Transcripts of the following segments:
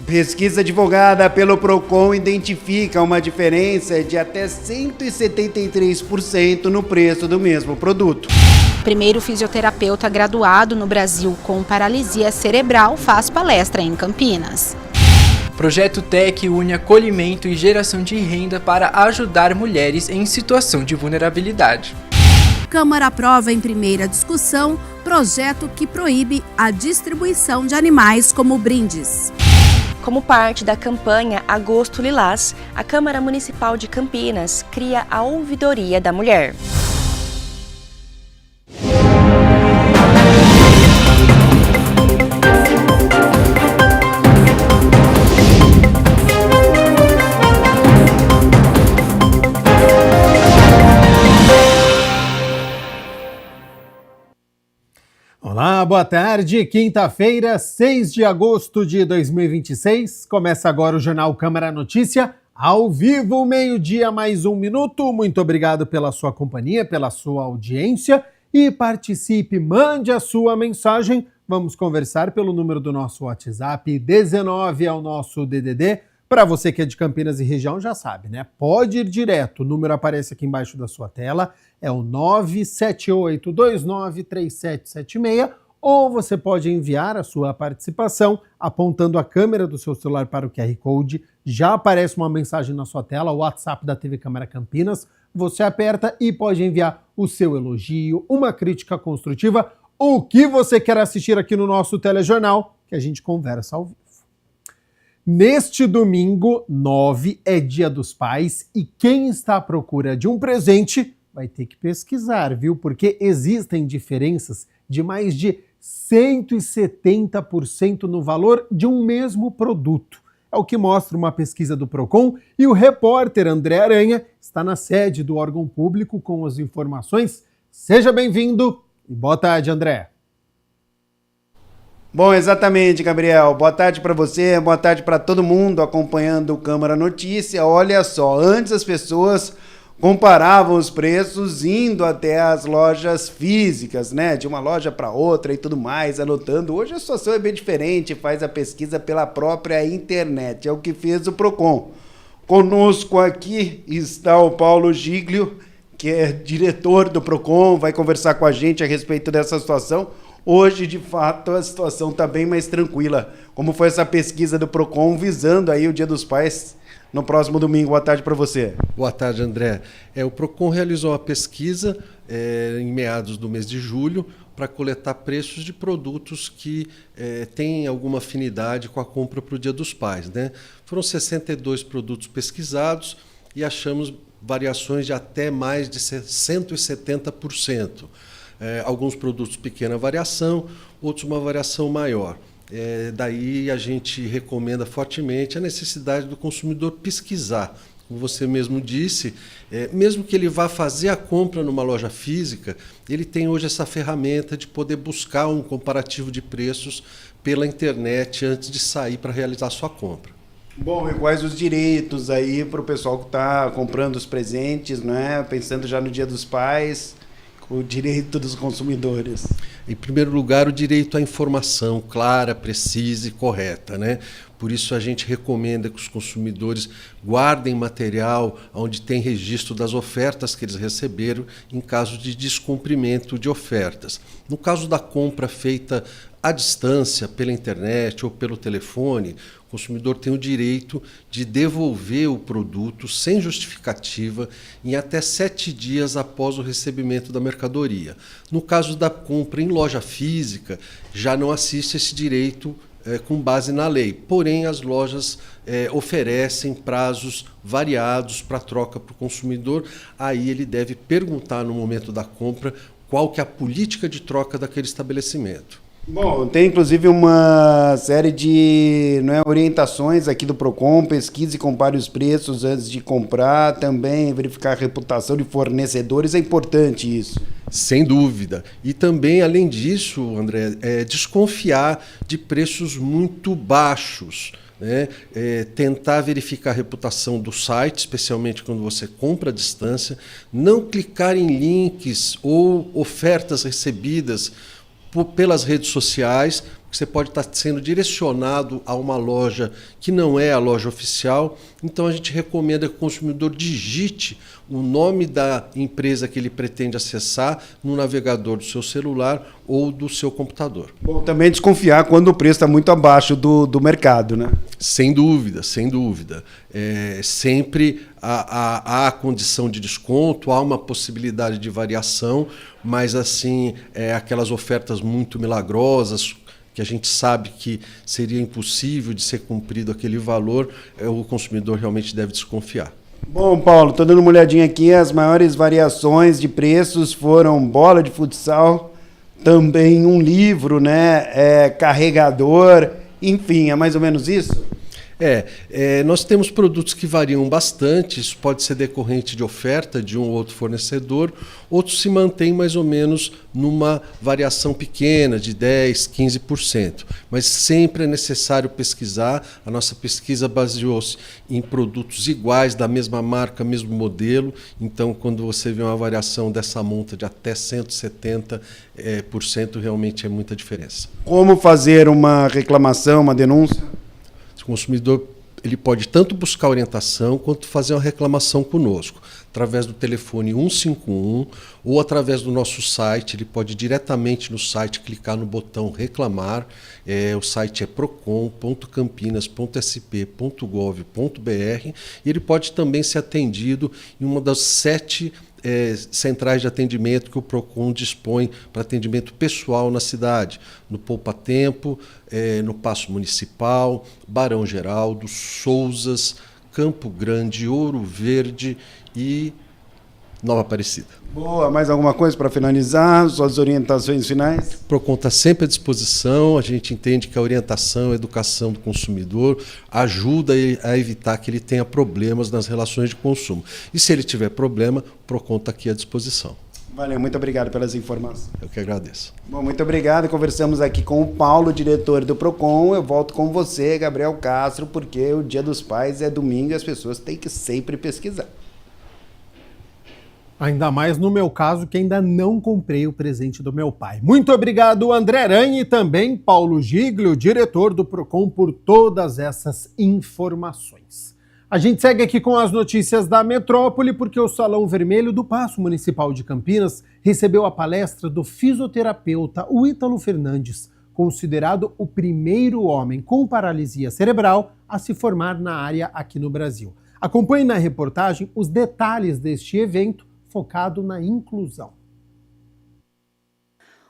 Pesquisa divulgada pelo Procon identifica uma diferença de até 173% no preço do mesmo produto. Primeiro fisioterapeuta graduado no Brasil com paralisia cerebral faz palestra em Campinas. Projeto TEC une acolhimento e geração de renda para ajudar mulheres em situação de vulnerabilidade. Câmara aprova em primeira discussão projeto que proíbe a distribuição de animais como brindes. Como parte da campanha Agosto Lilás, a Câmara Municipal de Campinas cria a Ouvidoria da Mulher. Olá, boa tarde. Quinta-feira, 6 de agosto de 2026. Começa agora o Jornal Câmara Notícia, ao vivo, meio-dia, mais um minuto. Muito obrigado pela sua companhia, pela sua audiência e participe, mande a sua mensagem. Vamos conversar pelo número do nosso WhatsApp, 19 é o nosso DDD. Para você que é de Campinas e região, já sabe, né? Pode ir direto, o número aparece aqui embaixo da sua tela, é o 978293776, ou você pode enviar a sua participação apontando a câmera do seu celular para o QR Code. Já aparece uma mensagem na sua tela, o WhatsApp da TV Câmara Campinas. Você aperta e pode enviar o seu elogio, uma crítica construtiva, o que você quer assistir aqui no nosso telejornal, que a gente conversa ao vivo. Neste domingo, 9, é Dia dos Pais e quem está à procura de um presente vai ter que pesquisar, viu? Porque existem diferenças de mais de 170% no valor de um mesmo produto. É o que mostra uma pesquisa do Procon e o repórter André Aranha está na sede do órgão público com as informações. Seja bem-vindo e boa tarde, André. Bom, exatamente, Gabriel. Boa tarde para você, boa tarde para todo mundo acompanhando o Câmara Notícia. Olha só, antes as pessoas comparavam os preços indo até as lojas físicas, né? De uma loja para outra e tudo mais, anotando. Hoje a situação é bem diferente, faz a pesquisa pela própria internet. É o que fez o Procon. Conosco aqui está o Paulo Giglio, que é diretor do Procon, vai conversar com a gente a respeito dessa situação. Hoje, de fato, a situação está bem mais tranquila. Como foi essa pesquisa do Procon visando aí o Dia dos Pais no próximo domingo? Boa tarde para você. Boa tarde, André. O Procon realizou uma pesquisa em meados do mês de julho para coletar preços de produtos que têm alguma afinidade com a compra para o Dia dos Pais, né? Foram 62 produtos pesquisados e achamos variações de até mais de 170%. Alguns produtos pequena variação, outros uma variação maior. Daí a gente recomenda fortemente a necessidade do consumidor pesquisar. Como você mesmo disse, mesmo que ele vá fazer a compra numa loja física, ele tem hoje essa ferramenta de poder buscar um comparativo de preços pela internet antes de sair para realizar a sua compra. Bom, e quais os direitos aí para o pessoal que está comprando os presentes, né? Pensando já no Dia dos Pais, o direito dos consumidores? Em primeiro lugar, o direito à informação clara, precisa e correta, né? Por isso a gente recomenda que os consumidores guardem material onde tem registro das ofertas que eles receberam em caso de descumprimento de ofertas. No caso da compra feita à distância, pela internet ou pelo telefone, o consumidor tem o direito de devolver o produto sem justificativa em até 7 dias após o recebimento da mercadoria. No caso da compra em loja física, já não assiste esse direito com base na lei. Porém, as lojas oferecem prazos variados para troca para o consumidor. Aí ele deve perguntar no momento da compra qual que é a política de troca daquele estabelecimento. Bom, tem inclusive uma série de orientações aqui do Procon, pesquise e compare os preços antes de comprar, também verificar a reputação de fornecedores, é importante isso. Sem dúvida. E também, além disso, André, desconfiar de preços muito baixos, né? Tentar verificar a reputação do site, especialmente quando você compra à distância, não clicar em links ou ofertas recebidas pelas redes sociais, você pode estar sendo direcionado a uma loja que não é a loja oficial. Então a gente recomenda que o consumidor digite o nome da empresa que ele pretende acessar no navegador do seu celular ou do seu computador. Bom, também desconfiar quando o preço está muito abaixo do mercado, né? Sem dúvida, sem dúvida. Sempre há a condição de desconto, há uma possibilidade de variação, mas assim, aquelas ofertas muito milagrosas, que a gente sabe que seria impossível de ser cumprido aquele valor, o consumidor realmente deve desconfiar. Bom, Paulo, estou dando uma olhadinha aqui, as maiores variações de preços foram bola de futsal, também um livro, né, carregador, enfim, é mais ou menos isso? Nós temos produtos que variam bastante, isso pode ser decorrente de oferta de um ou outro fornecedor, outros se mantêm mais ou menos numa variação pequena, de 10%, 15%. Mas sempre é necessário pesquisar, a nossa pesquisa baseou-se em produtos iguais, da mesma marca, mesmo modelo, então quando você vê uma variação dessa monta de até 170%, realmente é muita diferença. Como fazer uma reclamação, uma denúncia? O consumidor ele pode tanto buscar orientação quanto fazer uma reclamação conosco, através do telefone 151 ou através do nosso site. Ele pode diretamente no site clicar no botão reclamar. O site é procon.campinas.sp.gov.br e ele pode também ser atendido em uma das 7 centrais de atendimento que o PROCON dispõe para atendimento pessoal na cidade, no Poupa Tempo, no Paço Municipal, Barão Geraldo, Sousas, Campo Grande, Ouro Verde e Nova Aparecida. Boa, mais alguma coisa para finalizar? Suas orientações finais? O PROCON está sempre à disposição, a gente entende que a orientação, a educação do consumidor ajuda a evitar que ele tenha problemas nas relações de consumo. E se ele tiver problema, o PROCON está aqui à disposição. Valeu, muito obrigado pelas informações. Eu que agradeço. Bom, muito obrigado. Conversamos aqui com o Paulo, diretor do PROCON. Eu volto com você, Gabriel Castro, porque o Dia dos Pais é domingo e as pessoas têm que sempre pesquisar. Ainda mais no meu caso, que ainda não comprei o presente do meu pai. Muito obrigado, André Aranha, e também Paulo Giglio, diretor do PROCON, por todas essas informações. A gente segue aqui com as notícias da metrópole, porque o Salão Vermelho do Paço Municipal de Campinas recebeu a palestra do fisioterapeuta Ítalo Fernandes, considerado o primeiro homem com paralisia cerebral a se formar na área aqui no Brasil. Acompanhe na reportagem os detalhes deste evento focado na inclusão.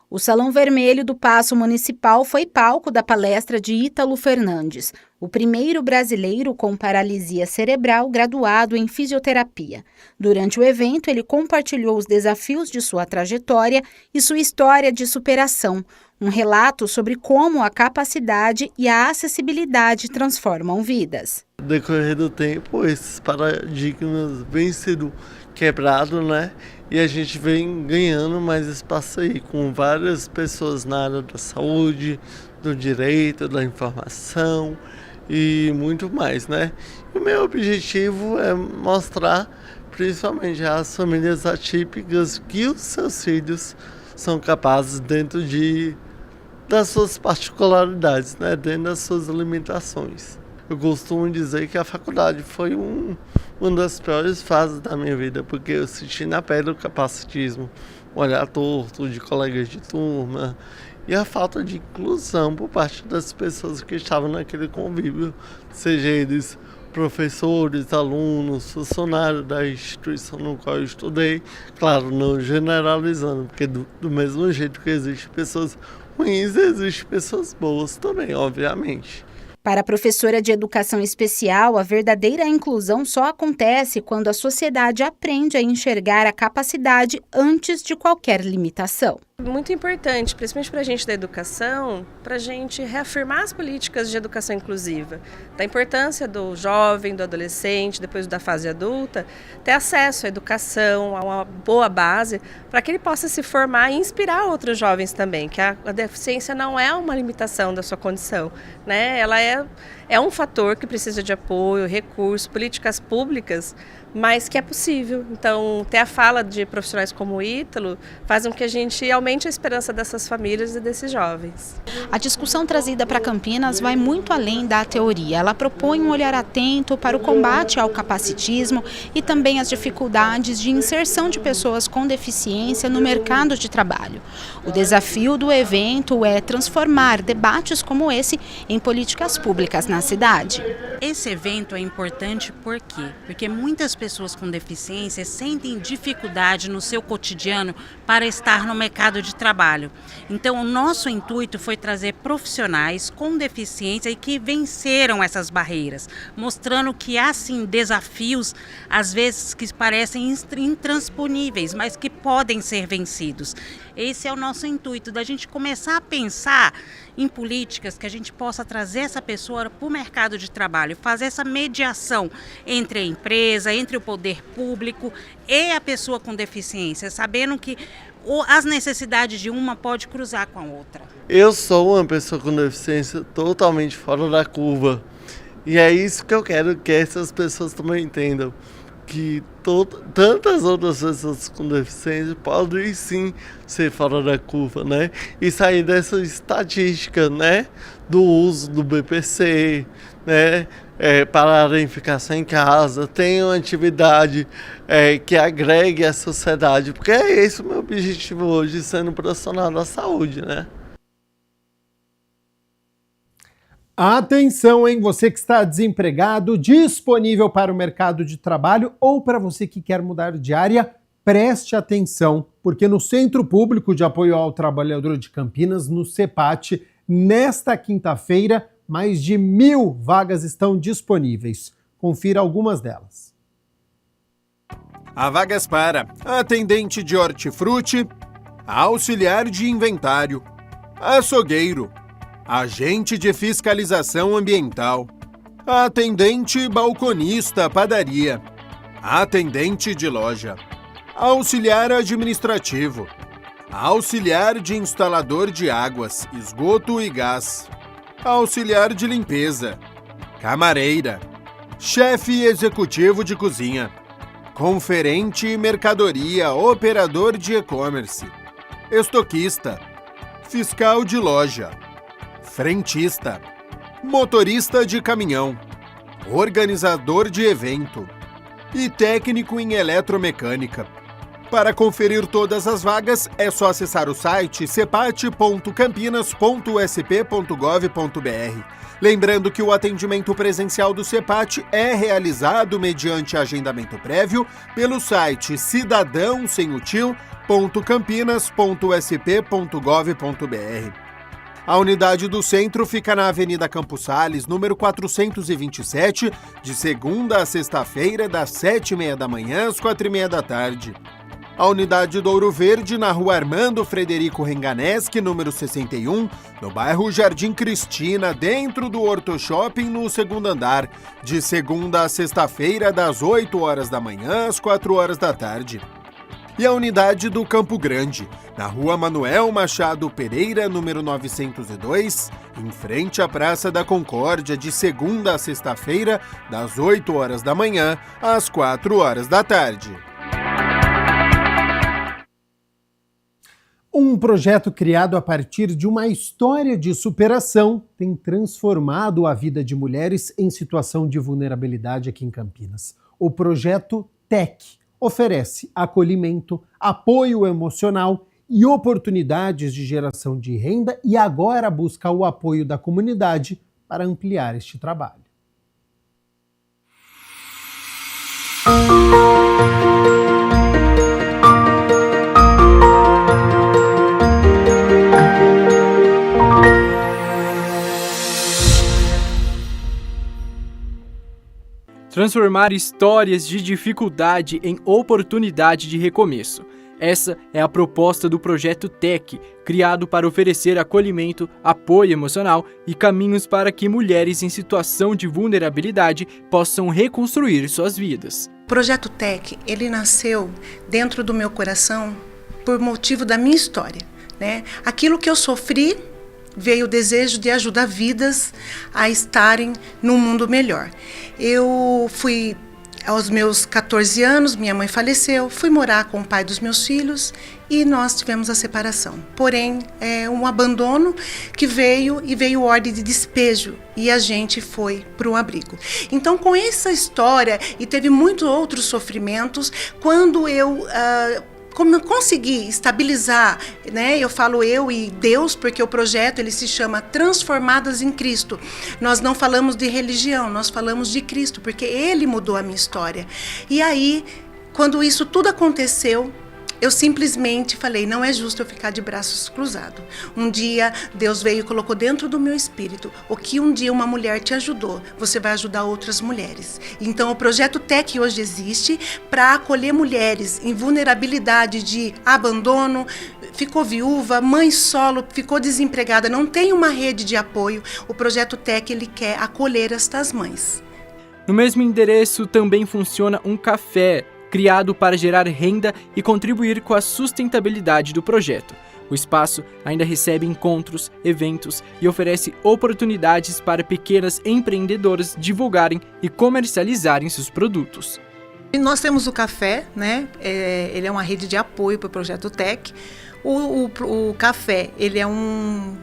O Salão Vermelho do Paço Municipal foi palco da palestra de Ítalo Fernandes, o primeiro brasileiro com paralisia cerebral graduado em fisioterapia. Durante o evento, ele compartilhou os desafios de sua trajetória e sua história de superação, um relato sobre como a capacidade e a acessibilidade transformam vidas. No decorrer do tempo, esses paradigmas vêm sendo quebrados, né? E a gente vem ganhando mais espaço aí, com várias pessoas na área da saúde, do direito, da informação e muito mais, né? E o meu objetivo é mostrar, principalmente às famílias atípicas, que os seus filhos são capazes dentro das suas particularidades, né? Dentro das suas limitações. Eu costumo dizer que a faculdade foi uma das piores fases da minha vida, porque eu senti na pele o capacitismo, o olhar torto de colegas de turma e a falta de inclusão por parte das pessoas que estavam naquele convívio, seja eles professores, alunos, funcionários da instituição no qual eu estudei, claro, não generalizando, porque do mesmo jeito que existem pessoas ruins, existem pessoas boas também, obviamente. Para a professora de educação especial, a verdadeira inclusão só acontece quando a sociedade aprende a enxergar a capacidade antes de qualquer limitação. Muito importante, principalmente para a gente da educação, para a gente reafirmar as políticas de educação inclusiva, da importância do jovem, do adolescente, depois da fase adulta, ter acesso à educação, a uma boa base, para que ele possa se formar e inspirar outros jovens também, que a deficiência não é uma limitação da sua condição, né? Ela é é um fator que precisa de apoio, recurso, políticas públicas, mas que é possível. Então, ter a fala de profissionais como o Ítalo faz com que a gente aumente a esperança dessas famílias e desses jovens. A discussão trazida para Campinas vai muito além da teoria. Ela propõe um olhar atento para o combate ao capacitismo e também as dificuldades de inserção de pessoas com deficiência no mercado de trabalho. O desafio do evento é transformar debates como esse em políticas públicas na cidade. Esse evento é importante por quê? Porque muitas pessoas com deficiência sentem dificuldade no seu cotidiano para estar no mercado de trabalho. Então, o nosso intuito foi trazer profissionais com deficiência e que venceram essas barreiras, mostrando que há sim desafios, às vezes que parecem intransponíveis, mas que podem ser vencidos. Esse é o nosso intuito, da gente começar a pensar em políticas que a gente possa trazer essa pessoa para o mercado de trabalho, fazer essa mediação entre a empresa, entre o poder público e a pessoa com deficiência, sabendo que as necessidades de uma pode cruzar com a outra. Eu sou uma pessoa com deficiência totalmente fora da curva. E é isso que eu quero que essas pessoas também entendam. Que tantas outras pessoas com deficiência podem sim ser fora da curva, né? E sair dessa estatística, né? Do uso do BPC, né? Pararem de ficar sem casa, tenham atividade que agregue à sociedade, porque é esse o meu objetivo hoje, sendo profissional da saúde, né? Atenção, hein? Você que está desempregado, disponível para o mercado de trabalho ou para você que quer mudar de área, preste atenção, porque no Centro Público de Apoio ao Trabalhador de Campinas, no CEPAT, nesta quinta-feira, mais de 1.000 vagas estão disponíveis. Confira algumas delas. Há vagas para atendente de hortifruti, auxiliar de inventário, açougueiro, agente de fiscalização ambiental, atendente balconista padaria, atendente de loja, auxiliar administrativo, auxiliar de instalador de águas, esgoto e gás, auxiliar de limpeza, camareira, chefe executivo de cozinha, conferente mercadoria, operador de e-commerce, estoquista, fiscal de loja, frentista, motorista de caminhão, organizador de evento e técnico em eletromecânica. Para conferir todas as vagas, é só acessar o site cepat.campinas.sp.gov.br. Lembrando que o atendimento presencial do CEPAT é realizado mediante agendamento prévio pelo site cidadão.campinas.sp.gov.br. A unidade do centro fica na Avenida Campos Sales, número 427, de segunda a sexta-feira, das 7h30 da manhã às 4h30 da tarde. A unidade do Ouro Verde, na Rua Armando Frederico Renganeschi, número 61, no bairro Jardim Cristina, dentro do Horto Shopping, no segundo andar, de segunda a sexta-feira, das 8h da manhã às 4h da tarde. E a unidade do Campo Grande, na Rua Manuel Machado Pereira, número 902, em frente à Praça da Concórdia, de segunda a sexta-feira, das 8h da manhã às 4h da tarde. Um projeto criado a partir de uma história de superação tem transformado a vida de mulheres em situação de vulnerabilidade aqui em Campinas. O projeto TEC oferece acolhimento, apoio emocional e oportunidades de geração de renda e agora busca o apoio da comunidade para ampliar este trabalho. Transformar histórias de dificuldade em oportunidade de recomeço. Essa é a proposta do projeto TEC, criado para oferecer acolhimento, apoio emocional e caminhos para que mulheres em situação de vulnerabilidade possam reconstruir suas vidas. O projeto TEC, ele nasceu dentro do meu coração por motivo da minha história, né? Aquilo que eu sofri veio o desejo de ajudar vidas a estarem num mundo melhor. Eu fui, aos meus 14 anos, minha mãe faleceu, fui morar com o pai dos meus filhos e nós tivemos a separação. Porém, um abandono que veio ordem de despejo e a gente foi para o abrigo. Então, com essa história, e teve muitos outros sofrimentos, quando eu consegui estabilizar, né? Eu falo eu e Deus, porque o projeto ele se chama Transformadas em Cristo. Nós não falamos de religião, nós falamos de Cristo, porque Ele mudou a minha história. E aí, quando isso tudo aconteceu, eu simplesmente falei, não é justo eu ficar de braços cruzados. Um dia, Deus veio e colocou dentro do meu espírito, o que um dia uma mulher te ajudou, você vai ajudar outras mulheres. Então, o Projeto TEC hoje existe para acolher mulheres em vulnerabilidade de abandono, ficou viúva, mãe solo, ficou desempregada, não tem uma rede de apoio. O Projeto TEC, ele quer acolher estas mães. No mesmo endereço também funciona um café, criado para gerar renda e contribuir com a sustentabilidade do projeto. O espaço ainda recebe encontros, eventos e oferece oportunidades para pequenas empreendedoras divulgarem e comercializarem seus produtos. Nós temos o café, né? Ele é uma rede de apoio para o Projeto TEC. O café, ele é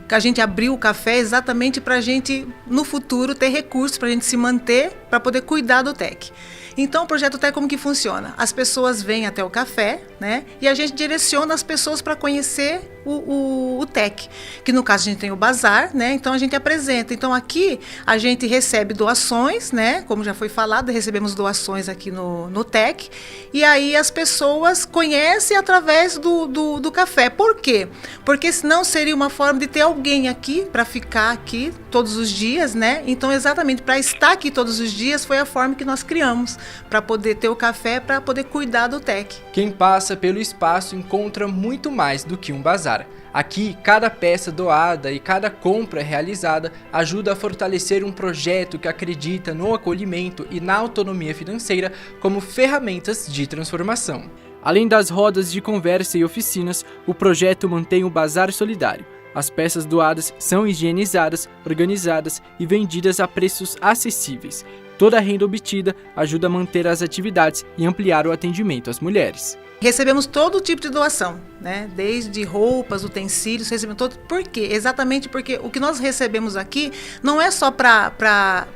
a gente abriu o café exatamente para a gente, no futuro, ter recursos para a gente se manter, para poder cuidar do TEC. Então, o Projeto TEC, como que funciona? As pessoas vêm até o café, né? E a gente direciona as pessoas para conhecer o TEC, que no caso a gente tem o bazar, né? Então a gente apresenta. Então aqui a gente recebe doações, né? Como já foi falado, recebemos doações aqui no TEC, e aí as pessoas conhecem através do café. Por quê? Porque senão seria uma forma de ter alguém aqui para ficar aqui todos os dias, né? Então exatamente para estar aqui todos os dias foi a forma que nós criamos, para poder ter o café, para poder cuidar do TEC. Quem passa pelo espaço encontra muito mais do que um bazar. Aqui, cada peça doada e cada compra realizada ajuda a fortalecer um projeto que acredita no acolhimento e na autonomia financeira como ferramentas de transformação. Além das rodas de conversa e oficinas, o projeto mantém o bazar solidário. As peças doadas são higienizadas, organizadas e vendidas a preços acessíveis. Toda a renda obtida ajuda a manter as atividades e ampliar o atendimento às mulheres. Recebemos todo tipo de doação, né? Desde roupas, utensílios, recebemos todo. Por quê? Exatamente porque o que nós recebemos aqui não é só para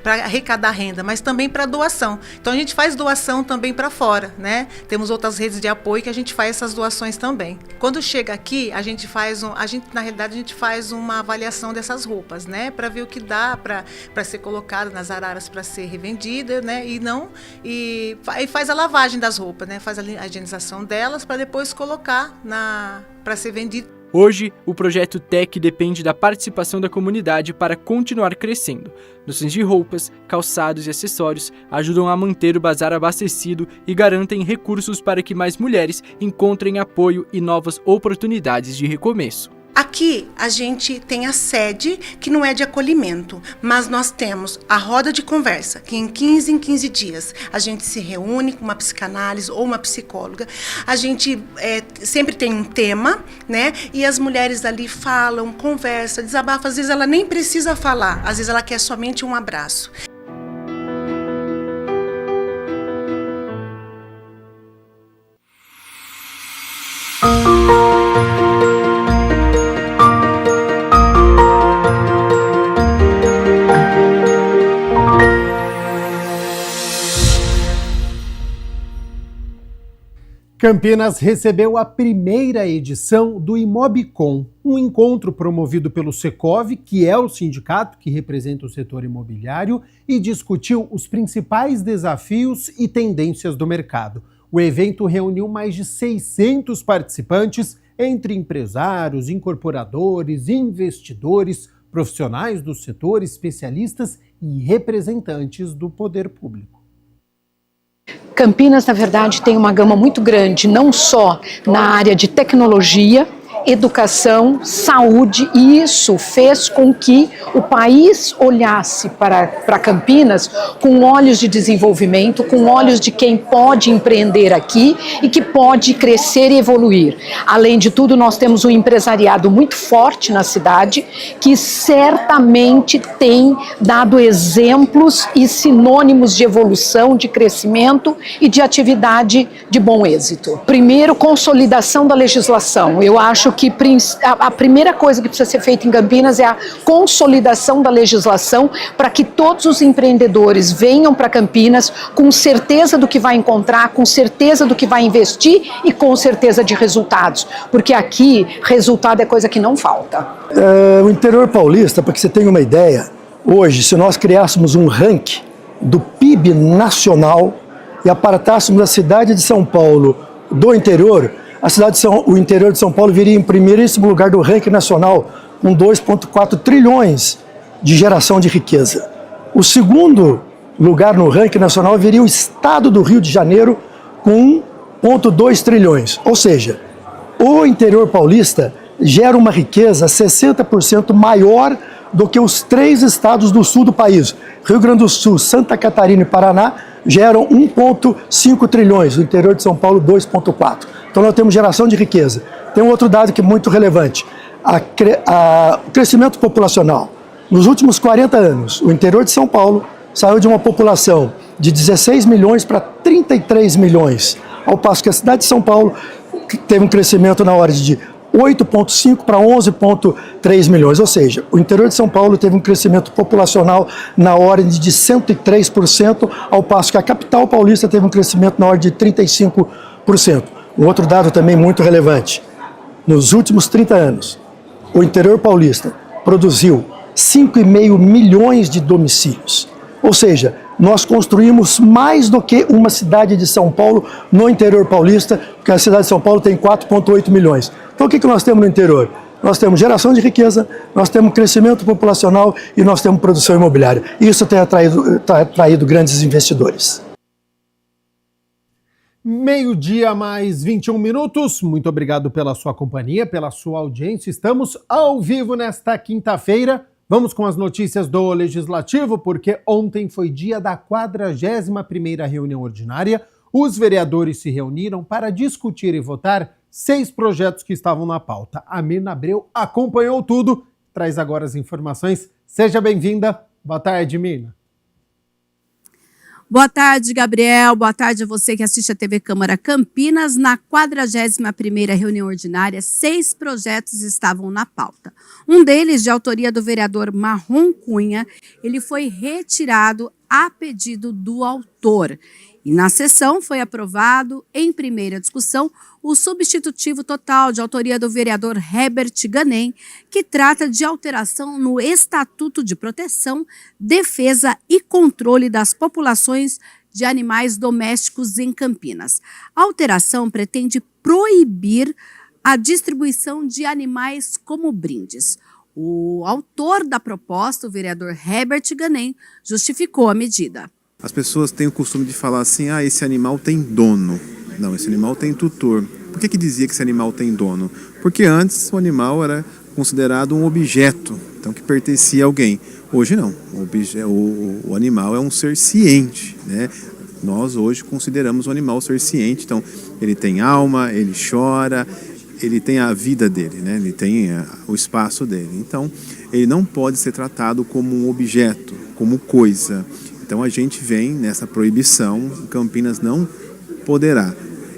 arrecadar renda, mas também para doação. Então a gente faz doação também para fora, né? Temos outras redes de apoio que a gente faz essas doações também. Quando chega aqui, a gente faz na realidade a gente faz uma avaliação dessas roupas, né? Para ver o que dá para ser colocado nas araras para ser revendida, né? E faz a lavagem das roupas, né? Faz a higienização delas para depois colocar para ser vendido. Hoje, o projeto TEC depende da participação da comunidade para continuar crescendo. Doações de roupas, calçados e acessórios ajudam a manter o bazar abastecido e garantem recursos para que mais mulheres encontrem apoio e novas oportunidades de recomeço. Aqui a gente tem a sede, que não é de acolhimento, mas nós temos a roda de conversa, que em 15 dias a gente se reúne com uma psicanálise ou uma psicóloga. A gente sempre tem um tema, né? E as mulheres ali falam, conversam, desabafam. Às vezes ela nem precisa falar, às vezes ela quer somente um abraço. Campinas recebeu a primeira edição do Imobcom, um encontro promovido pelo Secov, que é o sindicato que representa o setor imobiliário, e discutiu os principais desafios e tendências do mercado. O evento reuniu mais de 600 participantes, entre empresários, incorporadores, investidores, profissionais do setor, especialistas e representantes do poder público. Campinas, na verdade, tem uma gama muito grande, não só na área de tecnologia, educação, saúde, e isso fez com que o país olhasse para Campinas com olhos de desenvolvimento, com olhos de quem pode empreender aqui e que pode crescer e evoluir. Além de tudo, nós temos um empresariado muito forte na cidade, que certamente tem dado exemplos e sinônimos de evolução, de crescimento e de atividade de bom êxito. Primeiro, consolidação da legislação. Eu acho que a primeira coisa que precisa ser feita em Campinas é a consolidação da legislação para que todos os empreendedores venham para Campinas com certeza do que vai encontrar, com certeza do que vai investir e com certeza de resultados, porque aqui resultado é coisa que não falta. O interior paulista, para que você tenha uma ideia, hoje, se nós criássemos um ranking do PIB nacional e apartássemos a cidade de São Paulo do interior, o interior de São Paulo viria em primeiríssimo lugar do ranking nacional, com 2,4 trilhões de geração de riqueza. O segundo lugar no ranking nacional viria o estado do Rio de Janeiro, com 1,2 trilhões. Ou seja, o interior paulista gera uma riqueza 60% maior do que os 3 estados do sul do país. Rio Grande do Sul, Santa Catarina e Paraná geram 1,5 trilhões, o interior de São Paulo 2,4. Então nós temos geração de riqueza. Tem um outro dado que é muito relevante, o crescimento populacional. Nos últimos 40 anos, o interior de São Paulo saiu de uma população de 16 milhões para 33 milhões, ao passo que a cidade de São Paulo teve um crescimento na ordem de 8,5 para 11,3 milhões, ou seja, o interior de São Paulo teve um crescimento populacional na ordem de 103%, ao passo que a capital paulista teve um crescimento na ordem de 35%. Um outro dado também muito relevante, nos últimos 30 anos, o interior paulista produziu 5,5 milhões de domicílios, ou seja, nós construímos mais do que uma cidade de São Paulo no interior paulista, porque a cidade de São Paulo tem 4,8 milhões. Então o que nós temos no interior? Nós temos geração de riqueza, nós temos crescimento populacional e nós temos produção imobiliária. Isso tem atraído grandes investidores. Meio-dia mais 21 minutos. Muito obrigado pela sua companhia, pela sua audiência. Estamos ao vivo nesta quinta-feira. Vamos com as notícias do Legislativo, porque ontem foi dia da 41ª reunião ordinária. Os vereadores se reuniram para discutir e votar 6 projetos que estavam na pauta. A Mirna Abreu acompanhou tudo, traz agora as informações. Seja bem-vinda. Boa tarde, Mirna. Boa tarde, Gabriel. Boa tarde a você que assiste a TV Câmara Campinas. Na 41ª reunião ordinária, 6 projetos estavam na pauta. Um deles, de autoria do vereador Marrom Cunha, ele foi retirado a pedido do autor. E na sessão foi aprovado, em primeira discussão, o substitutivo total de autoria do vereador Herbert Ganem, que trata de alteração no Estatuto de Proteção, Defesa e Controle das Populações de Animais Domésticos em Campinas. A alteração pretende proibir a distribuição de animais como brindes. O autor da proposta, o vereador Herbert Ganem, justificou a medida. As pessoas têm o costume de falar assim, esse animal tem dono. Não, esse animal tem tutor. Por que dizia que esse animal tem dono? Porque antes o animal era considerado um objeto, então que pertencia a alguém. Hoje não, o animal é um ser ciente, né? Nós hoje consideramos o animal ser ciente, então ele tem alma, ele chora, ele tem a vida dele, né? Ele tem o espaço dele. Então ele não pode ser tratado como um objeto, como coisa. Então a gente vem nessa proibição, Campinas não poderá,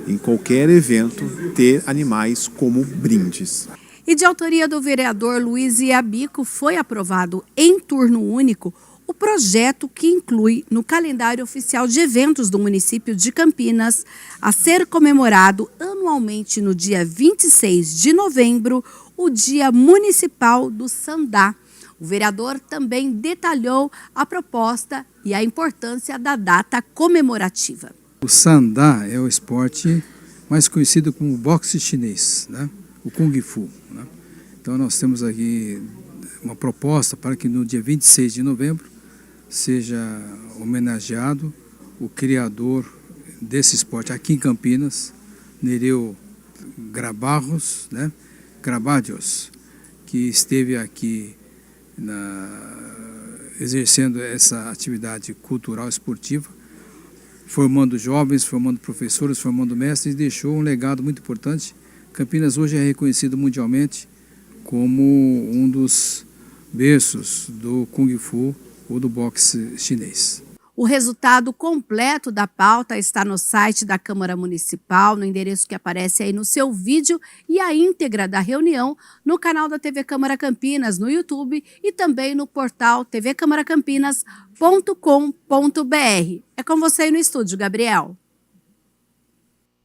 em qualquer evento, ter animais como brindes. E de autoria do vereador Luiz Iabico, foi aprovado em turno único o projeto que inclui no calendário oficial de eventos do município de Campinas, a ser comemorado anualmente no dia 26 de novembro, o Dia Municipal do Sandá. O vereador também detalhou a proposta e a importância da data comemorativa. O Sandá é o esporte mais conhecido como boxe chinês, né? O Kung Fu. Né? Então nós temos aqui uma proposta para que no dia 26 de novembro seja homenageado o criador desse esporte aqui em Campinas, Nereu Grabarros, né? Grabadios, que esteve aqui exercendo essa atividade cultural esportiva, formando jovens, formando professores, formando mestres, e deixou um legado muito importante. Campinas hoje é reconhecido mundialmente como um dos berços do Kung Fu ou do boxe chinês. O resultado completo da pauta está no site da Câmara Municipal, no endereço que aparece aí no seu vídeo, e a íntegra da reunião no canal da TV Câmara Campinas, no YouTube, e também no portal tvcâmaracampinas.com.br. É com você aí no estúdio, Gabriel.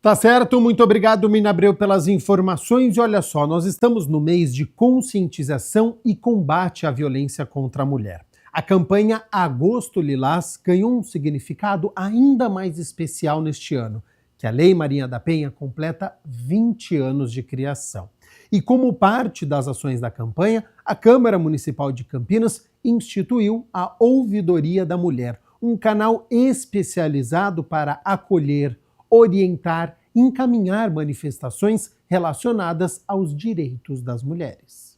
Tá certo, muito obrigado, Mina Abreu, pelas informações. E olha só, nós estamos no mês de conscientização e combate à violência contra a mulher. A campanha Agosto Lilás ganhou um significado ainda mais especial neste ano, que a Lei Maria da Penha completa 20 anos de criação. E como parte das ações da campanha, a Câmara Municipal de Campinas instituiu a Ouvidoria da Mulher, um canal especializado para acolher, orientar e encaminhar manifestações relacionadas aos direitos das mulheres.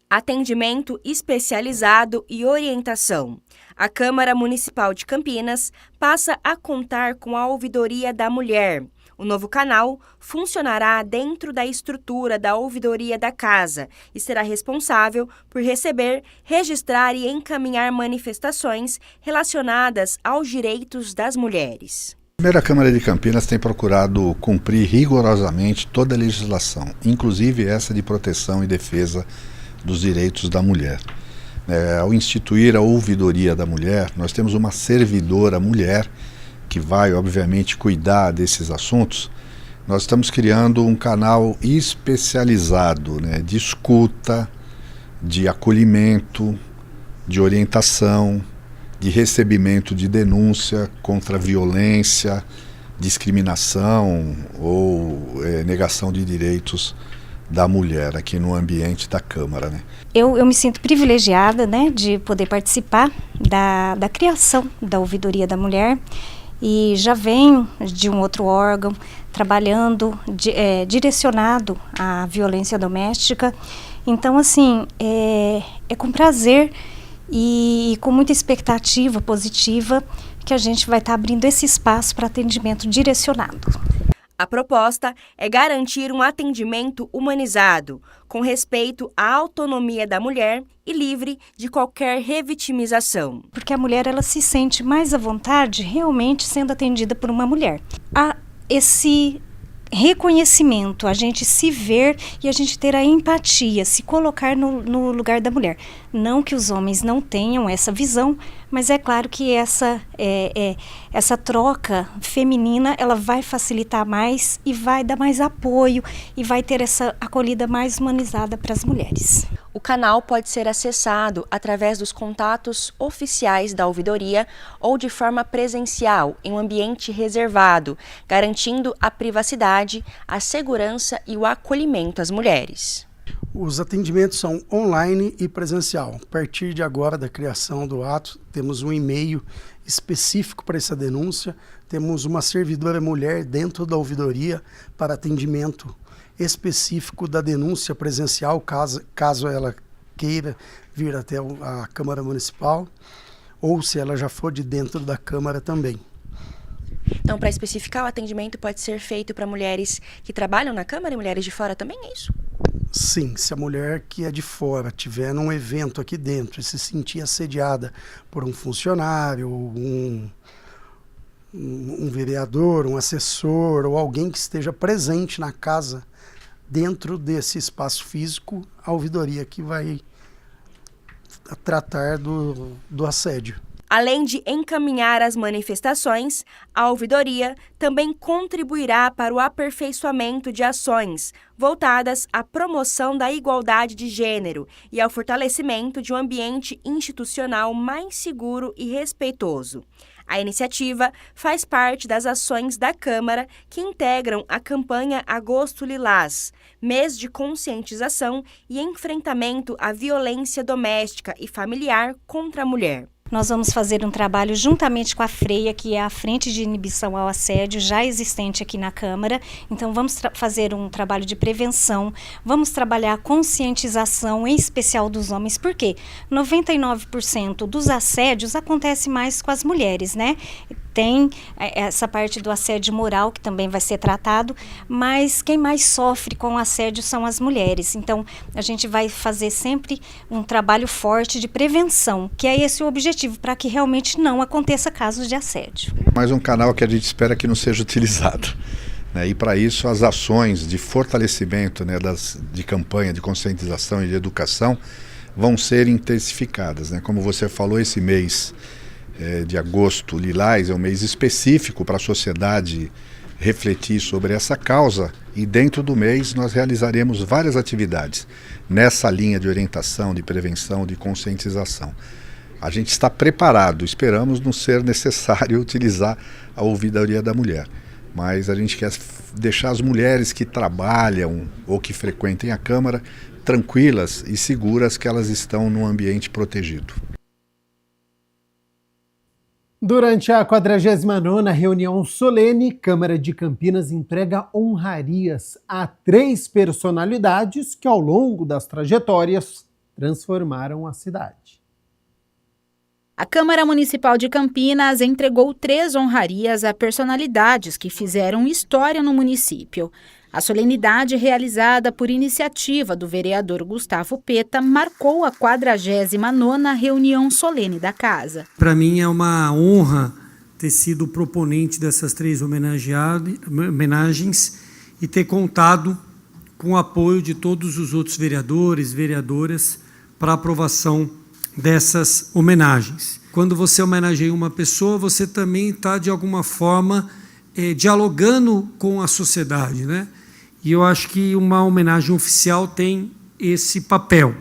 Atendimento especializado e orientação. A Câmara Municipal de Campinas passa a contar com a Ouvidoria da Mulher. O novo canal funcionará dentro da estrutura da Ouvidoria da Casa e será responsável por receber, registrar e encaminhar manifestações relacionadas aos direitos das mulheres. A primeira Câmara de Campinas tem procurado cumprir rigorosamente toda a legislação, inclusive essa de proteção e defesa dos direitos da mulher. Ao instituir a Ouvidoria da Mulher, nós temos uma servidora mulher que vai, obviamente, cuidar desses assuntos. Nós estamos criando um canal especializado, de escuta, de acolhimento, de orientação, de recebimento de denúncia contra violência, discriminação ou negação de direitos da mulher aqui no ambiente da Câmara. Eu me sinto privilegiada, de poder participar da criação da Ouvidoria da Mulher, e já venho de um outro órgão trabalhando direcionado à violência doméstica. Então, assim, é com prazer e com muita expectativa positiva que a gente vai estar abrindo esse espaço para atendimento direcionado. A proposta é garantir um atendimento humanizado, com respeito à autonomia da mulher e livre de qualquer revitimização. Porque a mulher, ela se sente mais à vontade realmente sendo atendida por uma mulher. Há esse reconhecimento, a gente se ver e a gente ter a empatia, se colocar no lugar da mulher. Não que os homens não tenham essa visão, mas é claro que essa troca feminina, ela vai facilitar mais e vai dar mais apoio e vai ter essa acolhida mais humanizada para as mulheres. O canal pode ser acessado através dos contatos oficiais da ouvidoria ou de forma presencial, em um ambiente reservado, garantindo a privacidade, a segurança e o acolhimento às mulheres. Os atendimentos são online e presencial. A partir de agora da criação do ato, temos um e-mail específico para essa denúncia, temos uma servidora mulher dentro da ouvidoria para atendimento específico da denúncia presencial, caso ela queira vir até a Câmara Municipal, ou se ela já for de dentro da Câmara também. Então, para especificar, o atendimento pode ser feito para mulheres que trabalham na Câmara e mulheres de fora também, é isso? Sim, se a mulher que é de fora tiver num evento aqui dentro e se sentir assediada por um funcionário, um vereador, um assessor ou alguém que esteja presente na casa, dentro desse espaço físico, a ouvidoria que vai tratar do assédio. Além de encaminhar as manifestações, a ouvidoria também contribuirá para o aperfeiçoamento de ações voltadas à promoção da igualdade de gênero e ao fortalecimento de um ambiente institucional mais seguro e respeitoso. A iniciativa faz parte das ações da Câmara que integram a campanha Agosto Lilás, mês de conscientização e enfrentamento à violência doméstica e familiar contra a mulher. nós vamos fazer um trabalho juntamente com a FREIA, que é a Frente de Inibição ao Assédio, já existente aqui na Câmara. Então vamos fazer um trabalho de prevenção, vamos trabalhar a conscientização, em especial dos homens, porque 99% dos assédios acontece mais com as mulheres, né? Tem essa parte do assédio moral, que também vai ser tratado, mas quem mais sofre com o assédio são as mulheres. Então, a gente vai fazer sempre um trabalho forte de prevenção, que é esse o objetivo, para que realmente não aconteça casos de assédio. Mais um canal que a gente espera que não seja utilizado. E para isso, as ações de fortalecimento, de campanha, de conscientização e de educação vão ser intensificadas. Como você falou, esse mês de agosto lilás é um mês específico para a sociedade refletir sobre essa causa, e dentro do mês nós realizaremos várias atividades nessa linha de orientação, de prevenção, de conscientização. A gente está preparado, esperamos não ser necessário utilizar a ouvidoria da mulher, mas a gente quer deixar as mulheres que trabalham ou que frequentem a Câmara tranquilas e seguras que elas estão num ambiente protegido. Durante a 49ª reunião solene, Câmara de Campinas entrega honrarias a 3 personalidades que, ao longo das trajetórias, transformaram a cidade. A Câmara Municipal de Campinas entregou 3 honrarias a personalidades que fizeram história no município. A solenidade, realizada por iniciativa do vereador Gustavo Peta, marcou a 49ª reunião solene da casa. Para mim é uma honra ter sido proponente dessas 3 homenagens e ter contado com o apoio de todos os outros vereadores, vereadoras, para a aprovação dessas homenagens. Quando você homenageia uma pessoa, você também está, de alguma forma, dialogando com a sociedade, né? E eu acho que uma homenagem oficial tem esse papel.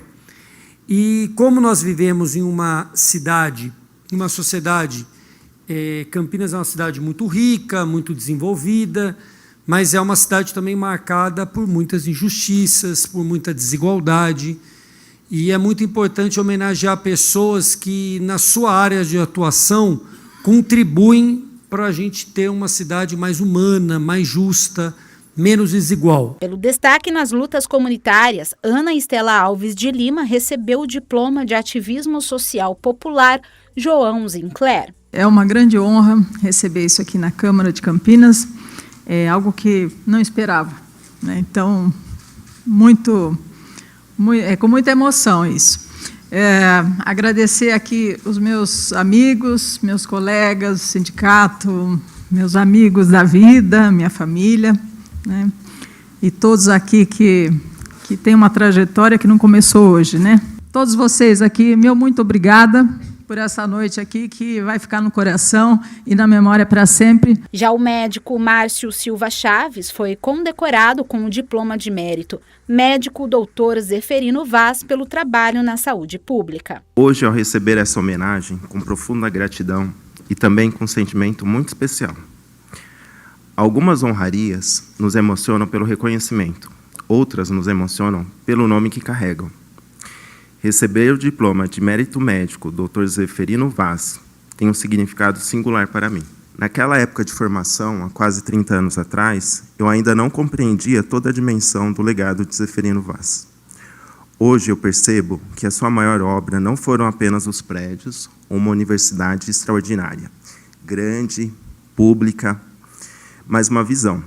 E como nós vivemos em uma cidade, uma sociedade, Campinas é uma cidade muito rica, muito desenvolvida, mas é uma cidade também marcada por muitas injustiças, por muita desigualdade. E é muito importante homenagear pessoas que, na sua área de atuação, contribuem para a gente ter uma cidade mais humana, mais justa, menos desigual. Pelo destaque nas lutas comunitárias, Ana Estela Alves de Lima recebeu o diploma de ativismo social popular João Zincler. É uma grande honra receber isso aqui na Câmara de Campinas, é algo que não esperava, né? Então, com muita emoção isso. Agradecer aqui os meus amigos, meus colegas, sindicato, meus amigos da vida, minha família, né? E todos aqui que têm uma trajetória que não começou hoje, né? Todos vocês aqui, meu muito obrigada por essa noite aqui, que vai ficar no coração e na memória para sempre. Já o médico Márcio Silva Chaves foi condecorado com o diploma de mérito. Médico Dr. Zeferino Vaz, pelo trabalho na saúde pública. Hoje, ao receber essa homenagem, com profunda gratidão e também com um sentimento muito especial. Algumas honrarias nos emocionam pelo reconhecimento, outras nos emocionam pelo nome que carregam. Receber o diploma de mérito médico Dr. Zeferino Vaz tem um significado singular para mim. Naquela época de formação, há quase 30 anos atrás, eu ainda não compreendia toda a dimensão do legado de Zeferino Vaz. Hoje eu percebo que a sua maior obra não foram apenas os prédios ou uma universidade extraordinária, grande, pública, mas uma visão,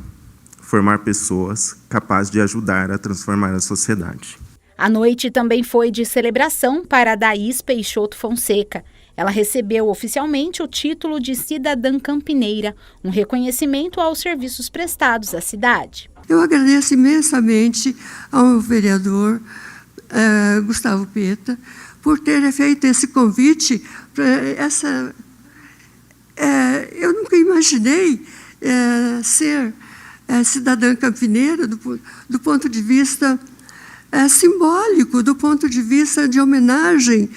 formar pessoas capazes de ajudar a transformar a sociedade. A noite também foi de celebração para a Daís Peixoto Fonseca. Ela recebeu oficialmente o título de cidadã campineira, um reconhecimento aos serviços prestados à cidade. Eu agradeço imensamente ao vereador Gustavo Peta por ter feito esse convite para essa. Eu nunca imaginei ser cidadã campineira do ponto de vista simbólico, do ponto de vista de homenagem.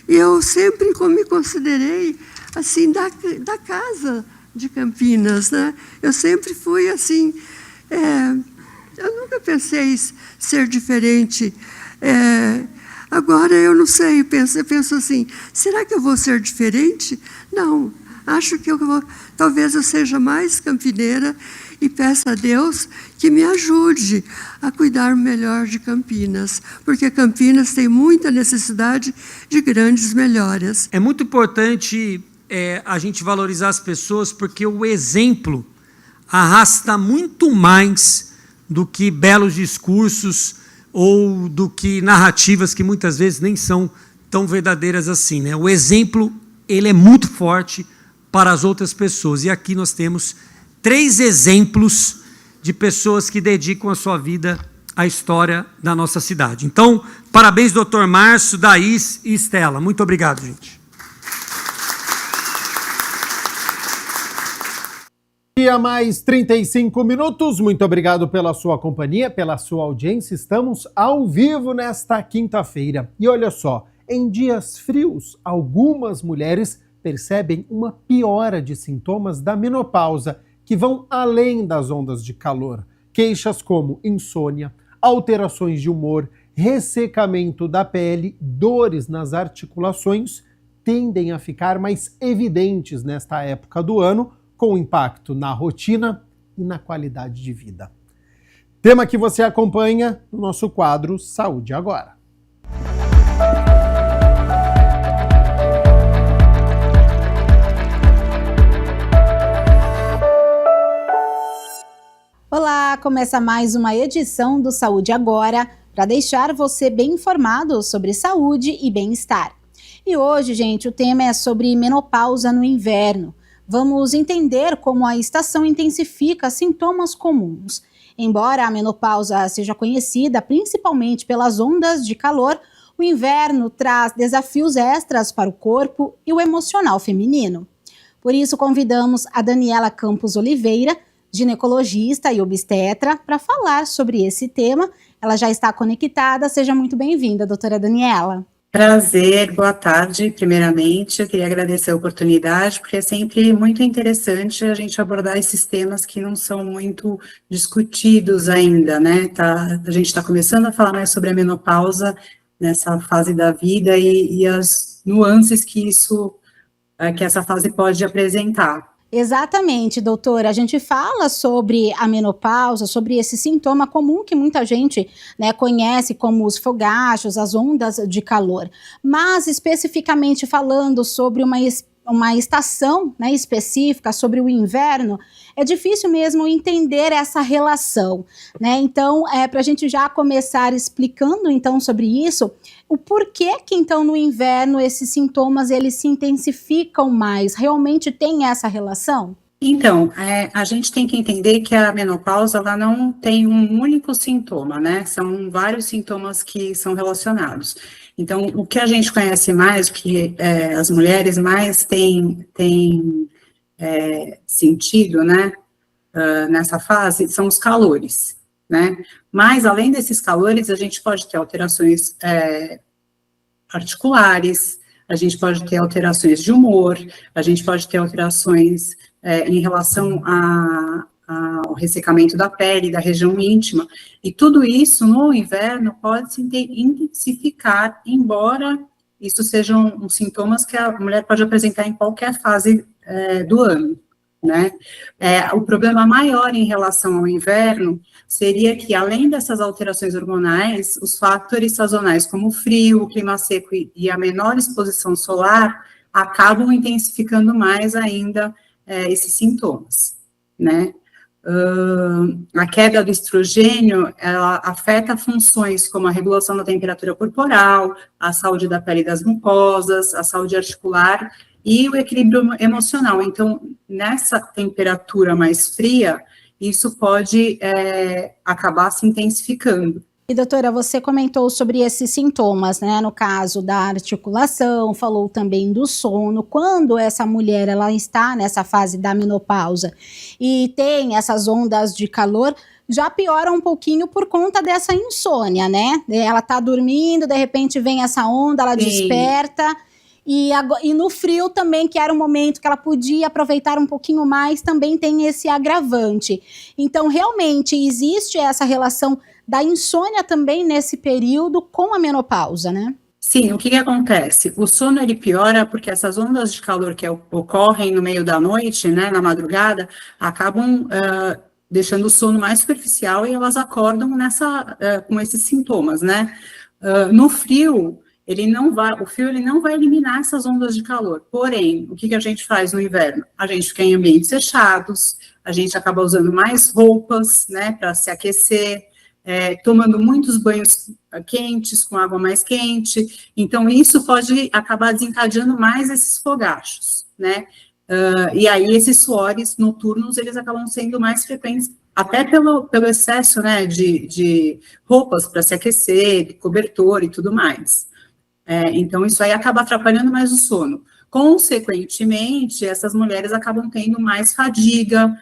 E eu sempre me considerei assim da casa de Campinas, né? Eu sempre fui assim. Eu nunca pensei ser diferente. Agora eu não sei, eu penso assim, será que eu vou ser diferente? Não, acho que talvez eu seja mais campineira e peço a Deus que me ajude a cuidar melhor de Campinas, porque Campinas tem muita necessidade de grandes melhoras. É muito importante a gente valorizar as pessoas, porque o exemplo arrasta muito mais do que belos discursos ou do que narrativas que muitas vezes nem são tão verdadeiras assim, né? O exemplo, ele é muito forte para as outras pessoas. E aqui nós temos 3 exemplos de pessoas que dedicam a sua vida à história da nossa cidade. Então, parabéns, doutor Márcio, Daís e Estela. Muito obrigado, gente. E a mais 35 minutos, muito obrigado pela sua companhia, pela sua audiência. Estamos ao vivo nesta quinta-feira. E olha só, em dias frios, algumas mulheres percebem uma piora de sintomas da menopausa, que vão além das ondas de calor. Queixas como insônia, alterações de humor, ressecamento da pele, dores nas articulações tendem a ficar mais evidentes nesta época do ano, com impacto na rotina e na qualidade de vida. Tema que você acompanha no nosso quadro Saúde Agora. Olá, começa mais uma edição do Saúde Agora, para deixar você bem informado sobre saúde e bem-estar. E hoje, gente, o tema é sobre menopausa no inverno. Vamos entender como a estação intensifica sintomas comuns. Embora a menopausa seja conhecida principalmente pelas ondas de calor, o inverno traz desafios extras para o corpo e o emocional feminino. Por isso, convidamos a Daniela Campos Oliveira, ginecologista e obstetra, para falar sobre esse tema. Ela já está conectada. Seja muito bem-vinda, doutora Daniela. Prazer, boa tarde. Primeiramente, eu queria agradecer a oportunidade, porque é sempre muito interessante a gente abordar esses temas que não são muito discutidos ainda, né? A gente está começando a falar mais sobre a menopausa nessa fase da vida e as nuances que essa fase pode apresentar. Exatamente, doutora. A gente fala sobre a menopausa, sobre esse sintoma comum que muita gente, né, conhece como os fogachos, as ondas de calor. Mas, especificamente falando sobre uma estação, né, específica, sobre o inverno, é difícil mesmo entender essa relação, né? Então, para a gente já começar explicando então sobre isso, o porquê que então no inverno esses sintomas eles se intensificam mais? Realmente tem essa relação? Então, a gente tem que entender que a menopausa ela não tem um único sintoma, né? São vários sintomas que são relacionados. Então, o que a gente conhece mais, o que as mulheres mais têm sentido, né, nessa fase, são os calores, né? Mas, além desses calores, a gente pode ter alterações articulares, a gente pode ter alterações de humor, a gente pode ter alterações em relação ao ressecamento da pele, da região íntima, e tudo isso no inverno pode se intensificar, embora isso sejam sintomas que a mulher pode apresentar em qualquer fase do ano, né? O problema maior em relação ao inverno seria que, além dessas alterações hormonais, os fatores sazonais, como o frio, o clima seco e a menor exposição solar, acabam intensificando mais ainda esses sintomas, né? A queda do estrogênio, ela afeta funções como a regulação da temperatura corporal, a saúde da pele e das mucosas, a saúde articular e o equilíbrio emocional. Então, nessa temperatura mais fria, isso pode acabar se intensificando. E, doutora, você comentou sobre esses sintomas, né, no caso da articulação, falou também do sono. Quando essa mulher ela está nessa fase da menopausa e tem essas ondas de calor, já piora um pouquinho por conta dessa insônia, né? Ela tá dormindo, de repente vem essa onda, ela desperta. E no frio também, que era um momento que ela podia aproveitar um pouquinho mais, também tem esse agravante. Então, realmente, existe essa relação da insônia também nesse período com a menopausa, né? Sim, o que acontece? O sono ele piora porque essas ondas de calor que ocorrem no meio da noite, né, na madrugada, acabam deixando o sono mais superficial e elas acordam com esses sintomas, né? No frio, o frio ele não vai eliminar essas ondas de calor. Porém, o que a gente faz no inverno? A gente fica em ambientes fechados, a gente acaba usando mais roupas, né, para se aquecer, tomando muitos banhos quentes, com água mais quente, então isso pode acabar desencadeando mais esses fogachos, né, e aí esses suores noturnos, eles acabam sendo mais frequentes, até pelo excesso, né, de roupas para se aquecer, de cobertor e tudo mais, então isso aí acaba atrapalhando mais o sono. Consequentemente, essas mulheres acabam tendo mais fadiga,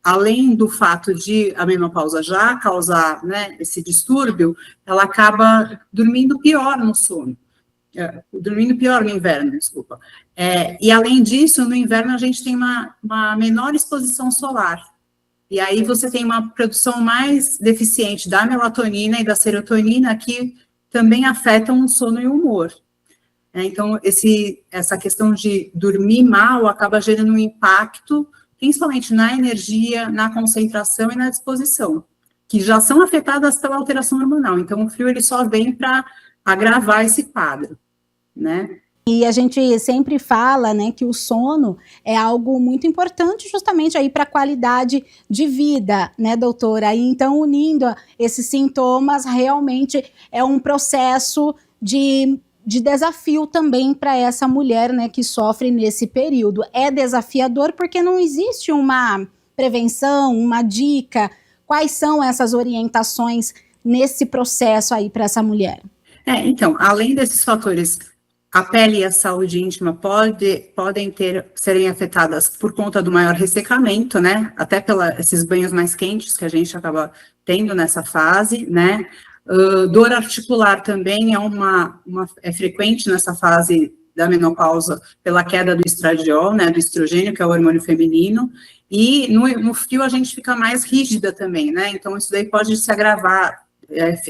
além do fato de a menopausa já causar, né, esse distúrbio, ela acaba dormindo pior no sono, dormindo pior no inverno, desculpa. E além disso, no inverno a gente tem uma menor exposição solar, e aí você tem uma produção mais deficiente da melatonina e da serotonina que também afetam o sono e o humor. Então, essa questão de dormir mal acaba gerando um impacto principalmente na energia, na concentração e na disposição, que já são afetadas pela alteração hormonal. Então, o frio ele só vem para agravar esse quadro, né? E a gente sempre fala, né, que o sono é algo muito importante justamente aí para a qualidade de vida, né, doutora? E então, unindo esses sintomas, realmente é um processo de desafio também para essa mulher, né, que sofre nesse período. É desafiador porque não existe uma prevenção, uma dica. Quais são essas orientações nesse processo aí para essa mulher? Então, além desses fatores, a pele e a saúde íntima podem serem afetadas por conta do maior ressecamento, né, até esses banhos mais quentes que a gente acaba tendo nessa fase, né. Dor articular também é frequente nessa fase da menopausa pela queda do estradiol, né, do estrogênio, que é o hormônio feminino, e no frio a gente fica mais rígida também, né, então isso daí pode se agravar,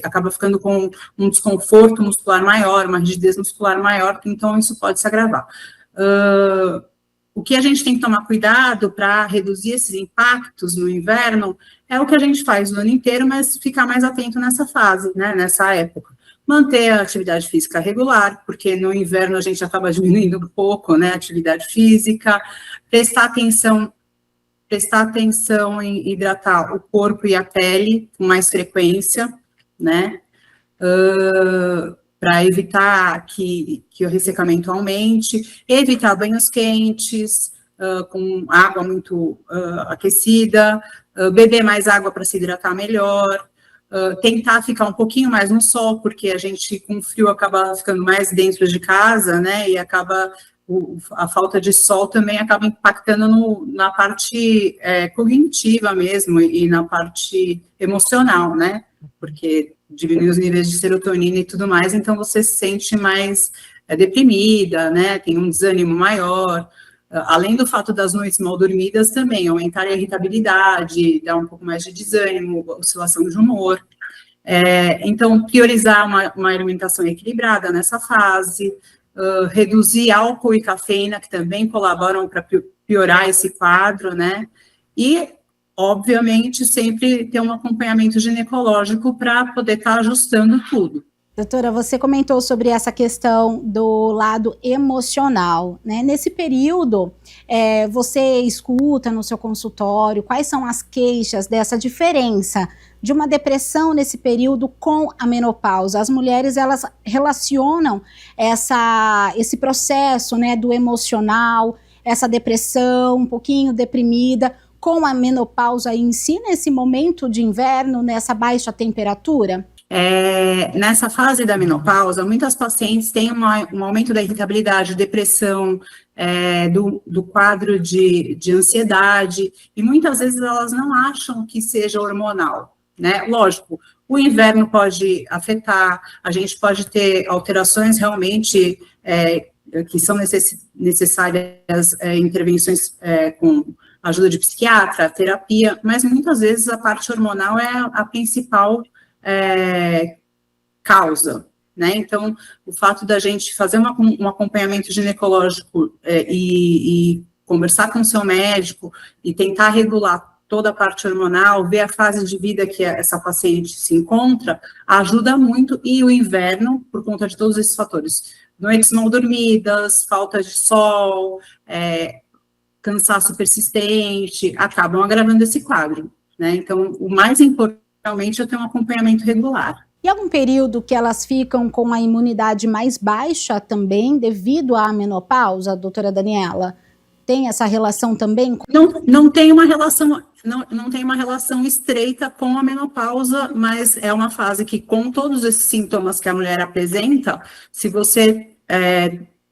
acaba ficando com um desconforto muscular maior, uma rigidez muscular maior, então isso pode se agravar. O que a gente tem que tomar cuidado para reduzir esses impactos no inverno é o que a gente faz o ano inteiro, mas ficar mais atento nessa fase, né, nessa época. Manter a atividade física regular, porque no inverno a gente acaba diminuindo um pouco, né, a atividade física, prestar atenção em hidratar o corpo e a pele com mais frequência, né, para evitar que o ressecamento aumente, evitar banhos quentes, com água muito aquecida, beber mais água para se hidratar melhor, tentar ficar um pouquinho mais no sol, porque a gente com frio acaba ficando mais dentro de casa, né, e acaba, a falta de sol também acaba impactando na parte cognitiva mesmo, e na parte emocional, né, porque diminui os níveis de serotonina e tudo mais, então você se sente mais deprimida, né, tem um desânimo maior, além do fato das noites mal dormidas também, aumentar a irritabilidade, dar um pouco mais de desânimo, oscilação de humor, então priorizar uma alimentação equilibrada nessa fase, reduzir álcool e cafeína, que também colaboram para piorar esse quadro, né, e obviamente, sempre ter um acompanhamento ginecológico para poder estar ajustando tudo. Doutora, você comentou sobre essa questão do lado emocional, né? Nesse período, você escuta no seu consultório quais são as queixas dessa diferença de uma depressão nesse período com a menopausa? As mulheres, elas relacionam esse processo, né, do emocional, essa depressão, um pouquinho deprimida, com a menopausa em si, nesse momento de inverno, nessa baixa temperatura? Nessa fase da menopausa, muitas pacientes têm um aumento da irritabilidade, depressão, do quadro de ansiedade, e muitas vezes elas não acham que seja hormonal, né? Lógico, o inverno pode afetar, a gente pode ter alterações realmente que são necessárias intervenções com ajuda de psiquiatra, terapia, mas muitas vezes a parte hormonal é a principal causa, né? Então, o fato da gente fazer um acompanhamento ginecológico e conversar com o seu médico e tentar regular toda a parte hormonal, ver a fase de vida que essa paciente se encontra, ajuda muito, e o inverno, por conta de todos esses fatores, noites mal dormidas, falta de sol, cansaço persistente, acabam agravando esse quadro, né? Então, o mais importante realmente é ter um acompanhamento regular. E algum período que elas ficam com a imunidade mais baixa também, devido à menopausa, doutora Daniela? Tem essa relação também? Não tem uma relação, não tem uma relação estreita com a menopausa, mas é uma fase que, com todos esses sintomas que a mulher apresenta, se você,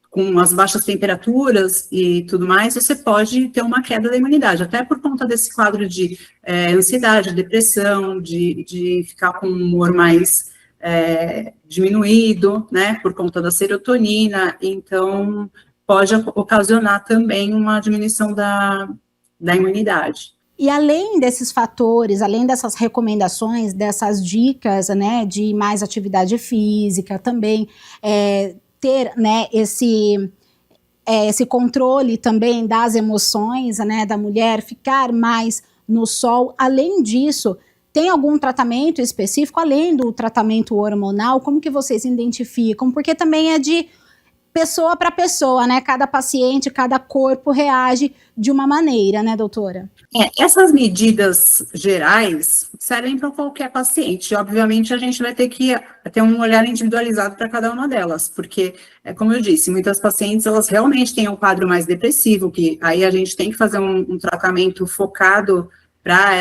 com as baixas temperaturas e tudo mais, você pode ter uma queda da imunidade, até por conta desse quadro de ansiedade, depressão, de ficar com um humor mais diminuído, né, por conta da serotonina. Então, pode ocasionar também uma diminuição da imunidade. E além desses fatores, além dessas recomendações, dessas dicas, né, de mais atividade física, também ter, né, esse controle também das emoções, né, da mulher, ficar mais no sol. Além disso, tem algum tratamento específico, além do tratamento hormonal? Como que vocês identificam? Porque também é de pessoa para pessoa, né? Cada paciente, cada corpo reage de uma maneira, né, doutora? Essas medidas gerais servem para qualquer paciente. Obviamente, a gente vai ter que ter um olhar individualizado para cada uma delas, porque, como eu disse, muitas pacientes, elas realmente têm um quadro mais depressivo, que aí a gente tem que fazer um tratamento focado para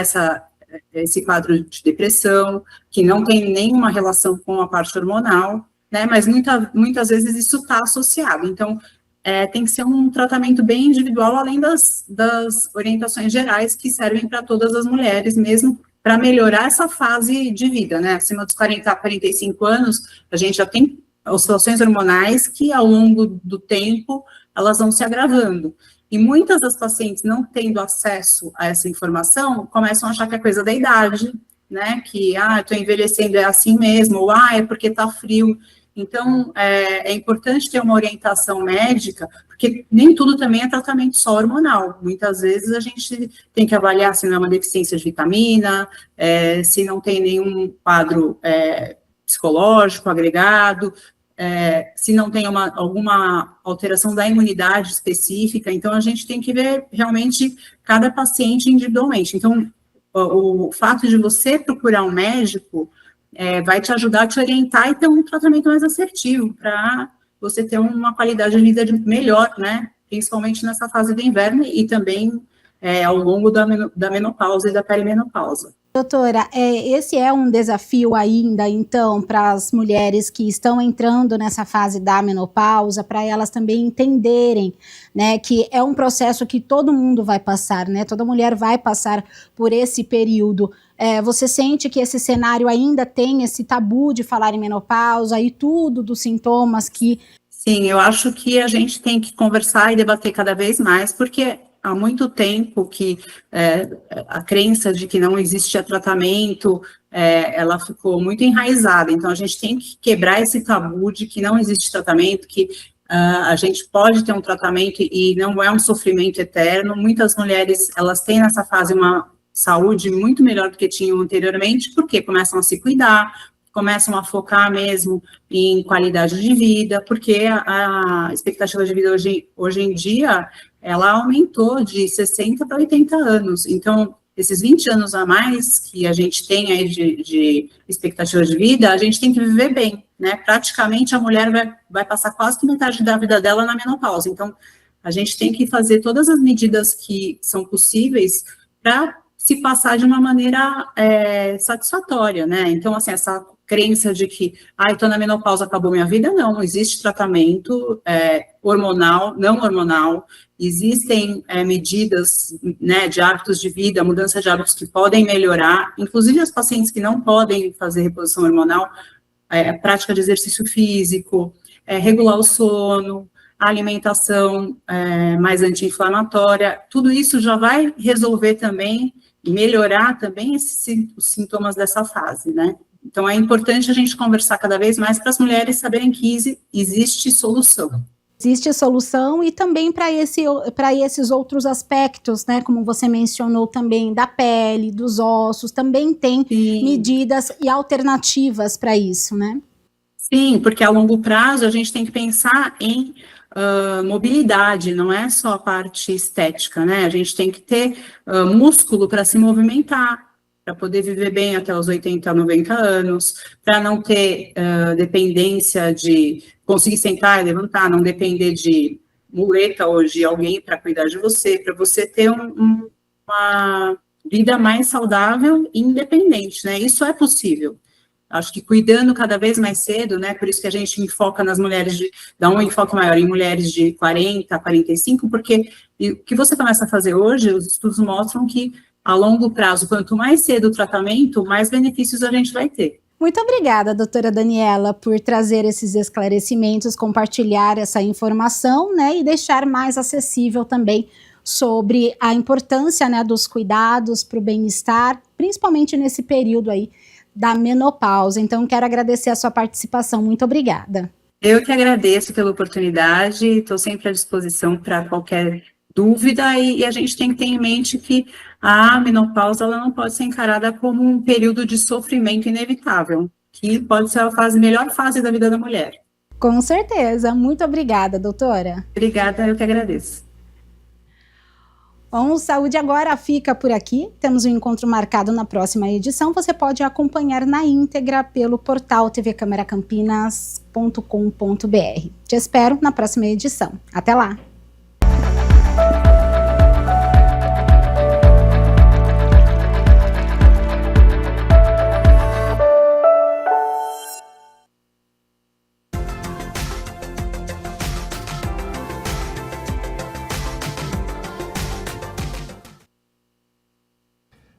esse quadro de depressão, que não tem nenhuma relação com a parte hormonal, né, mas muitas vezes isso está associado. Então, tem que ser um tratamento bem individual, além das orientações gerais que servem para todas as mulheres, mesmo para melhorar essa fase de vida, né? Acima dos 40 a 45 anos, a gente já tem oscilações hormonais que, ao longo do tempo, elas vão se agravando. E muitas das pacientes, não tendo acesso a essa informação, começam a achar que é coisa da idade, né? Que, estou envelhecendo, é assim mesmo, ou, é porque está frio. Então, é importante ter uma orientação médica, porque nem tudo também é tratamento só hormonal. Muitas vezes a gente tem que avaliar se não é uma deficiência de vitamina, se não tem nenhum quadro psicológico agregado, se não tem alguma alteração da imunidade específica. Então, a gente tem que ver realmente cada paciente individualmente. Então, o fato de você procurar um médico vai te ajudar a te orientar e ter um tratamento mais assertivo, para você ter uma qualidade de vida melhor, né? Principalmente nessa fase do inverno e também ao longo da menopausa e da perimenopausa. Doutora, esse é um desafio ainda, então, para as mulheres que estão entrando nessa fase da menopausa, para elas também entenderem, né, que é um processo que todo mundo vai passar, né, toda mulher vai passar por esse período. Você sente que esse cenário ainda tem esse tabu de falar em menopausa e tudo dos sintomas que... Sim, eu acho que a gente tem que conversar e debater cada vez mais, porque há muito tempo que a crença de que não existe tratamento, ela ficou muito enraizada. Então, a gente tem que quebrar esse tabu de que não existe tratamento, que a gente pode ter um tratamento e não é um sofrimento eterno. Muitas mulheres, elas têm nessa fase uma saúde muito melhor do que tinham anteriormente, porque começam a se cuidar, começam a focar mesmo em qualidade de vida, porque a expectativa de vida hoje em dia, ela aumentou de 60 para 80 anos. Então, esses 20 anos a mais que a gente tem aí de expectativa de vida, a gente tem que viver bem, né? Praticamente a mulher vai passar quase que metade da vida dela na menopausa. Então, a gente tem que fazer todas as medidas que são possíveis para se passar de uma maneira satisfatória, né? Então, assim, essa crença de que, estou na menopausa, acabou minha vida, não existe tratamento hormonal, não hormonal, existem medidas, né, de hábitos de vida, mudança de hábitos que podem melhorar, inclusive as pacientes que não podem fazer reposição hormonal, prática de exercício físico, regular o sono, a alimentação mais anti-inflamatória, tudo isso já vai resolver também, melhorar também os sintomas dessa fase, né? Então, é importante a gente conversar cada vez mais para as mulheres saberem que existe solução. Existe solução e também para esses outros aspectos, né? Como você mencionou também, da pele, dos ossos, também tem medidas e alternativas para isso, né? Sim, porque a longo prazo a gente tem que pensar em mobilidade, não é só a parte estética, né? A gente tem que ter músculo para se movimentar, para poder viver bem até os 80, 90 anos, para não ter dependência de conseguir sentar e levantar, não depender de muleta ou de alguém para cuidar de você, para você ter uma vida mais saudável e independente, né? Isso é possível. Acho que cuidando cada vez mais cedo, né? Por isso que a gente enfoca nas mulheres, dá um enfoque maior em mulheres de 40 a 45, porque o que você começa a fazer hoje, os estudos mostram que a longo prazo, quanto mais cedo o tratamento, mais benefícios a gente vai ter. Muito obrigada, doutora Daniela, por trazer esses esclarecimentos, compartilhar essa informação, né, e deixar mais acessível também sobre a importância, né, dos cuidados para o bem-estar, principalmente nesse período aí da menopausa. Então, quero agradecer a sua participação. Muito obrigada. Eu que agradeço pela oportunidade, estou sempre à disposição para qualquer dúvida, e a gente tem que ter em mente que a menopausa ela não pode ser encarada como um período de sofrimento inevitável, que pode ser a melhor fase da vida da mulher. Com certeza. Muito obrigada, doutora. Obrigada, eu que agradeço. Bom, Saúde Agora fica por aqui. Temos um encontro marcado na próxima edição. Você pode acompanhar na íntegra pelo portal tvcameracampinas.com.br. Te espero na próxima edição. Até lá!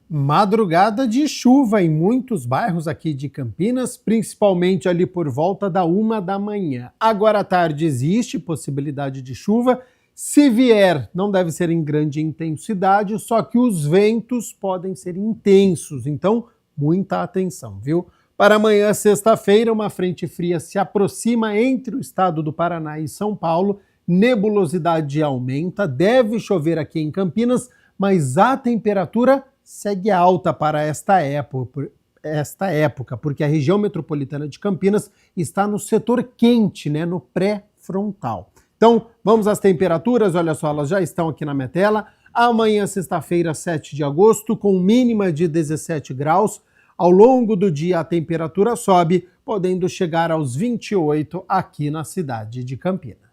Madrugada de chuva em muitos bairros aqui de Campinas, principalmente ali por volta da 1 da manhã. Agora à tarde existe possibilidade de chuva. Se vier, não deve ser em grande intensidade, só que os ventos podem ser intensos, então muita atenção, viu? Para amanhã, sexta-feira, uma frente fria se aproxima entre o estado do Paraná e São Paulo, nebulosidade aumenta, deve chover aqui em Campinas, mas a temperatura segue alta para esta época, porque a região metropolitana de Campinas está no setor quente, né, no pré-frontal. Então, vamos às temperaturas, olha só, elas já estão aqui na minha tela. Amanhã, sexta-feira, 7 de agosto, com mínima de 17 graus. Ao longo do dia, a temperatura sobe, podendo chegar aos 28 aqui na cidade de Campinas.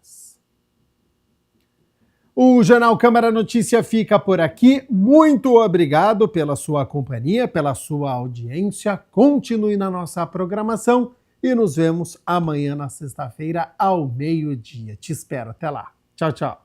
O Jornal Câmara Notícia fica por aqui. Muito obrigado pela sua companhia, pela sua audiência. Continue na nossa programação e nos vemos amanhã na sexta-feira ao meio-dia. Te espero. Até lá. Tchau, tchau.